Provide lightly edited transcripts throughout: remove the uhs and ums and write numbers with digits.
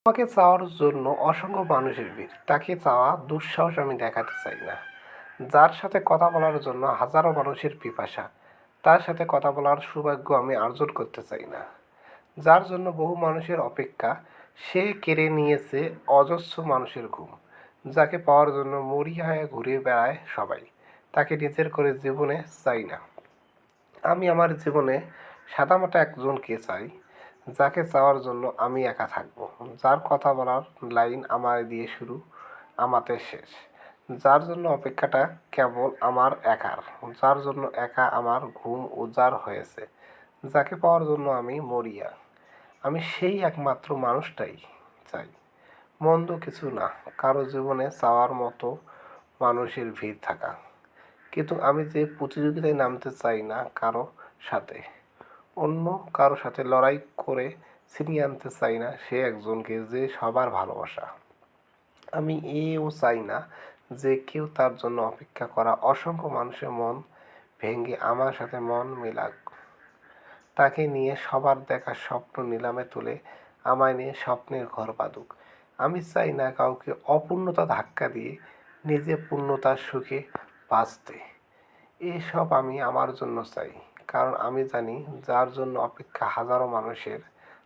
আমাকে চাওয়ার জন্য অসংখ্য মানুষের ভিড়। তাকে চাওয়া দুঃসাহস আমি দেখাতে চাই না। যার সাথে কথা বলার জন্য হাজারো মানুষের পিপাসা, তার সাথে কথা বলার সৌভাগ্য আমি অর্জন করতে চাই না। যার জন্য বহু মানুষের অপেক্ষা, সে কেড়ে নিয়েছে অজস্র মানুষের ঘুম। যাকে পাওয়ার জন্য মরিয়া হয়ে ঘুরে বেড়ায় সবাই, তাকে নিজের করে জীবনে চাই না। আমি আমার জীবনে সাদামাটা একজনকে চাই, যাকে চাওয়ার জন্য আমি একা থাকবো, যার কথা বলার লাইন আমার দিয়ে শুরু, আমাতে শেষ, যার জন্য অপেক্ষাটা কেবল আমার একার, যার জন্য একা আমার ঘুম উজাড় হয়েছে, যাকে পাওয়ার জন্য আমি মরিয়া। আমি সেই একমাত্র মানুষটাই চাই। মন্দ কিছু না, কারো জীবনে চাওয়ার মতো মানুষের ভিড় থাকা, কিন্তু আমি যে প্রতিযোগিতায় নামতে চাই না কারো সাথে, অন্য কারো সাথে লড়াই করে ছিনিয়ে আনতে চাই না সে একজনকে যে সবার ভালোবাসা। আমি এও চাই না যে কেউ তার জন্য অপেক্ষা করা অসংখ্য মানুষের মন ভেঙে আমার সাথে মন মেলাক, তাকে নিয়ে সবার দেখা স্বপ্ন নিলামে তুলে আমায় নিয়ে স্বপ্নের ঘর বাঁধুক। আমি চাই না কাউকে অপূর্ণতা ধাক্কা দিয়ে নিজে পূর্ণতার সুখে বাঁচতে। এসব আমি আমার জন্য চাই, কারণ আমি জানি যার জন্য অপেক্ষা হাজারো মানুষের,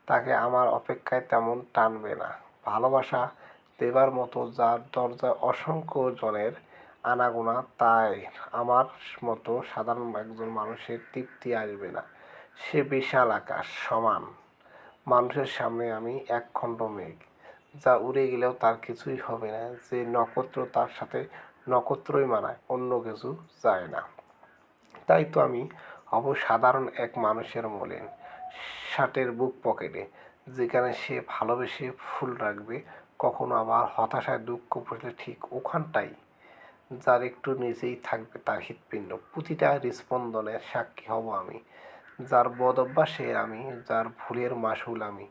তাকে আমার অপেক্ষায় তেমন টানবে না। ভালোবাসা দেবার মতো যার দরজায় অসংখ্য জনের আনাগোনা, তাই আমার মতো সাধারণ একজন মানুষের তৃপ্তি আসবে না। সে বিশাল আকাশ সমান মানুষের সামনে আমি একখণ্ড মেঘ, যা উড়ে গেলেও তার কিছুই হবে না। যে নক্ষত্র তার সাথে নক্ষত্রই মানায়, অন্য কিছু যায় না। তাই তো আমি হব সাধারণ এক মানুষের মলিন শার্টের বুক পকেটে, যেখানে সে ভালোবেসে ফুল রাখবে, কখনো আবার হতাশায় দুঃখ পড়লে ঠিক ওখানটাই, যার একটু নিচেই থাকবে তার হৃৎপিণ্ড। প্রতিটা হৃস্পন্দনের সাক্ষী হব আমি, যার বদ অভ্যাসের আমি, যার ভুলের মাসুল আমি,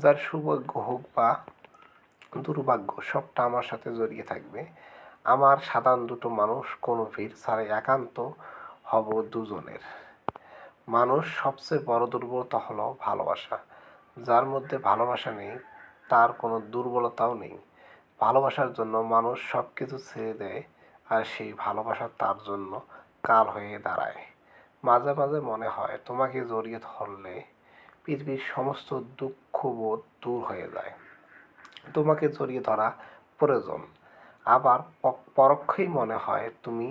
যার সৌভাগ্য হোক বা দুর্ভাগ্য সবটা আমার সাথে জড়িয়ে থাকবে। আমার সাধারণ দুটো মানুষ কোনো ভিড় ছাড়াই একান্ত হব দুজনের। মানুষ সবচেয়ে বড় দুর্বলতা হলো ভালোবাসা। যার মধ্যে ভালোবাসা নেই, তার কোনো দুর্বলতাও নেই। ভালোবাসার জন্য মানুষ সব কিছু ছেড়ে দেয়, আর সেই ভালোবাসা তার জন্য কাল হয়ে দাঁড়ায়। মাঝে মাঝে মনে হয় তোমাকে জড়িয়ে ধরলে পৃথিবীর সমস্ত দুঃখবোধ দূর হয়ে যায়। তোমাকে জড়িয়ে ধরা প্রয়োজন। আবার পরক্ষেই মনে হয় তুমি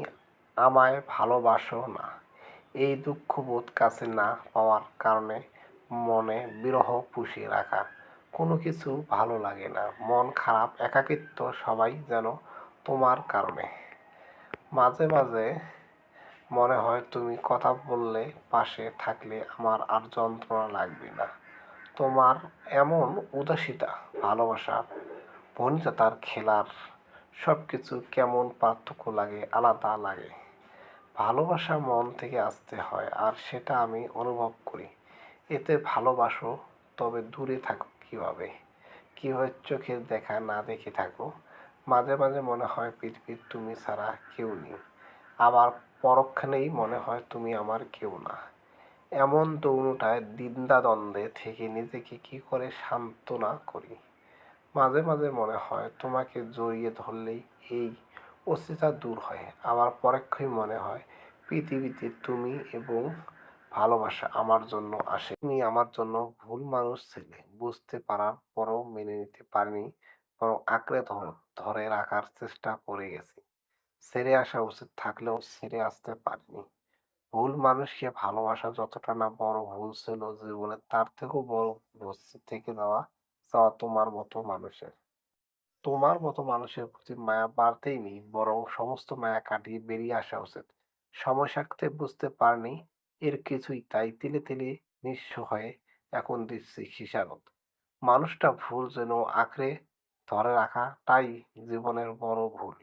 আমায় ভালোবাসো না। এই দুঃখবোধ কাছে না পাওয়ার কারণে মনে বিরহ পুষিয়ে রাখা, কোনো কিছু ভালো লাগে না, মন খারাপ, একাকিত্ব সবাই যেন তোমার কারণে। মাঝে মাঝে মনে হয় তুমি কথা বললে, পাশে থাকলে আমার আর যন্ত্রণা লাগবে না। তোমার এমন উদাসীতা, ভালোবাসা, বনিতা, খেলার সব কিছু কেমন পার্থক্য লাগে, আলাদা লাগে। ভালোবাসা মন থেকে আসতে হয়, আর সেটা আমি অনুভব করি। এতে ভালোবাসো, তবে দূরে থাকো কীভাবে, কীভাবে চোখের দেখা না দেখে থাকো। মাঝে মাঝে মনে হয় পৃথিবীর তুমি ছাড়া কেউ নেই, আবার পরক্ষণেই মনে হয় তুমি আমার কেউ না। এমন দৌড়টায় দ্বিধাদ্বন্দ্বে থেকে নিজেকে কী করে সান্ত্বনা করি। মাঝে মাঝে মনে হয় তোমাকে জড়িয়ে ধরলেই এই অস্থিরতা দূর হয়, আবার পরক্ষণেই মনে হয় পৃথিবীতে তুমি এবং ভালোবাসা আমার জন্য আসে। তুমি আমার জন্য ভুল মানুষ ছিলে, বুঝতে পারার পরও মেনে নিতে পারিনি, বরং আঁকড়ে ধরে রাখার চেষ্টা করে গেছি। ছেড়ে আসা উচিত থাকলেও ছেড়ে আসতে পারিনি। ভুল মানুষকে ভালোবাসা যতটা না বড় ভুল ছিল জীবনে, তার থেকেও বড় ভুল হচ্ছে থেকে যাওয়া চাওয়া তোমার মতো মানুষের। তোমার মতো মানুষের প্রতি মায়া বাড়তেই নেই, বরং সমস্ত মায়া কাটিয়ে বেরিয়ে আসা উচিত। সময় থাকতে বুঝতে পারিনি এর কিছুই, তাই তিলে তিলে নিঃস্ব হয়ে এখন দিচ্ছি খিসারত। মানুষটা ভুল যেন আঁকড়ে ধরে রাখাটাই জীবনের বড় ভুল।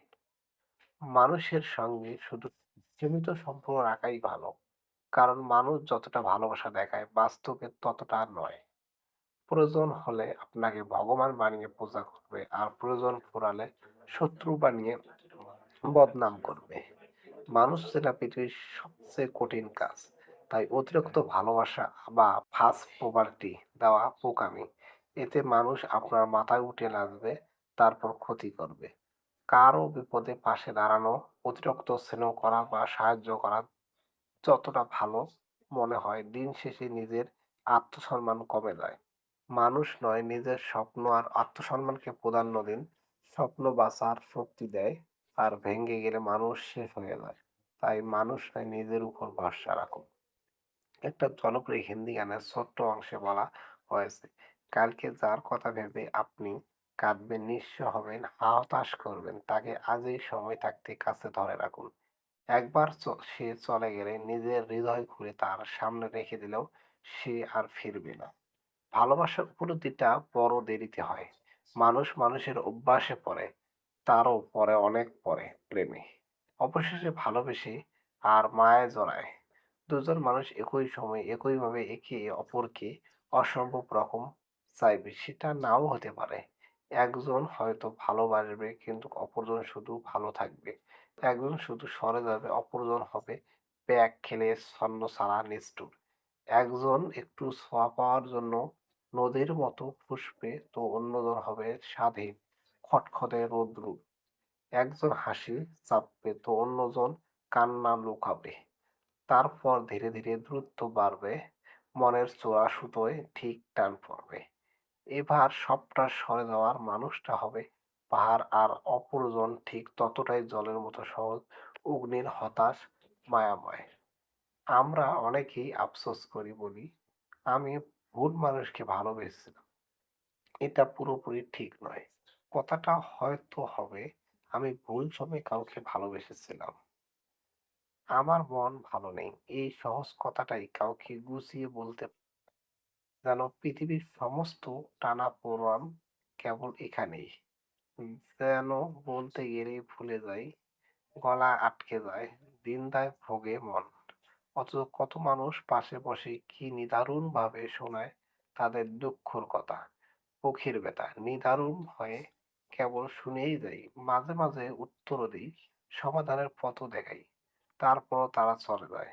মানুষের সঙ্গে শুধু সীমিত সম্পর্ক রাখাই ভালো, কারণ মানুষ যতটা ভালোবাসা দেখায় বাস্তবে ততটা নয়। প্রয়োজন হলে আপনাকে ভগবান বানিয়ে পূজা করবে, আর প্রয়োজন ফুরালে শত্রু বানিয়ে বদনাম করবে। মানুষ চেনা পৃথিবীর সবচেয়ে কঠিন কাজ, তাই অতিরিক্ত ভালোবাসা বা ফার্স্ট প্রপার্টি দেওয়া বোকামি। এতে মানুষ আপনার মাথায় উঠে নাচবে, তারপর ক্ষতি করবে। কারো বিপদে পাশে দাঁড়ানো, অতিরিক্ত স্নেহ করা বা সাহায্য করা যতটা ভালো মনে হয়, দিন শেষে নিজের আত্মসম্মান কমে যায়। মানুষ নয়, নিজের স্বপ্ন আর আত্মসম্মানকে প্রাধান্য দিন। স্বপ্ন বাঁচার শক্তি দেয়, আর ভেঙে গেলে মানুষ শেষ হয়ে যায়। তাই মানুষ নয়, নিজের উপর ভরসা রাখুন। একটা জনপ্রিয় হিন্দি গানের ছোট্ট অংশে বলা হয়েছে, কালকে যার কথা ভেবে আপনি কাঁদবেন, নিঃস্ব হবেন, হতাশ করবেন, তাকে আজই সময় থাকতে কাছে ধরে রাখুন। একবার সে চলে গেলে নিজের হৃদয় খুলে তার সামনে রেখে দিলেও সে আর ফিরবে না। ভালোবাসার উপলব্ধিটা বড় দেরিতে হয়। মানুষ মানুষের অভ্যাসে পড়ে, তারও পরে অনেক পরে প্রেমে। অবশেষে ভালোবেসে আর মায়ায় জড়ায়। দুজন মানুষ একই সময়ে একইভাবে একে অপরকে অসম্ভব রকম চাইবে, সেটা নাও হতে পারে। একজন হয়তো ভালোবাসবে কিন্তু অপরজন শুধু ভালো থাকবে। একজন শুধু সরে যাবে, অপরজন হবে প্যাক খেলে ছন্নছাড়া নিষ্ঠুর। একজন একটু ছোঁয়া পাওয়ার জন্য নদীর মতো ফুঁসবে, তো অন্যজন হবে স্বাধীন খটখটে রৌদ্র। একজন হাসি চাপবে, তো অন্যজন কান্না লুকাবে। তারপর ধীরে ধীরে দূরত্ব বাড়বে, মনের চোরা সুতোয় ঠিক টান পড়বে। এবার সবটা সরে যাওয়ার মানুষটা হবে পাহাড়, আর অপরজন ঠিক ততটাই জলের মতো সহজ, অগ্নির হতাশ, মায়াময়। আমরা অনেকেই আফসোস করি, বলি আমি ভুল মানুষকে ভালোবেসেছিলাম। এটা পুরোপুরি ঠিক নয়। কথাটা হয়তো হবে, আমি ভুল সময়ে কাউকে ভালোবেসেছিলাম, আমার মন ভালো নেই। এই সহজ কথাটাই কাউকে গুছিয়ে বলতে, যেন পৃথিবীর সমস্ত টানাপোড়েন কেবল এখানেই। যেন বলতে গেলেই ভুলে যাই, গলা আটকে যায়, দ্বিধায় ভোগে মন। অথচ কত মানুষ পাশে বসে কি নিদারুণ ভাবে শোনায় তাদের দুঃখর কথা, চোখের ব্যথা। নিদারুণ হয়ে কেবল শুনেই যাই, মাঝে মাঝে উত্তরও দিই, সমাধানের পথও দেখাই। তারপরও তারা চলে যায়।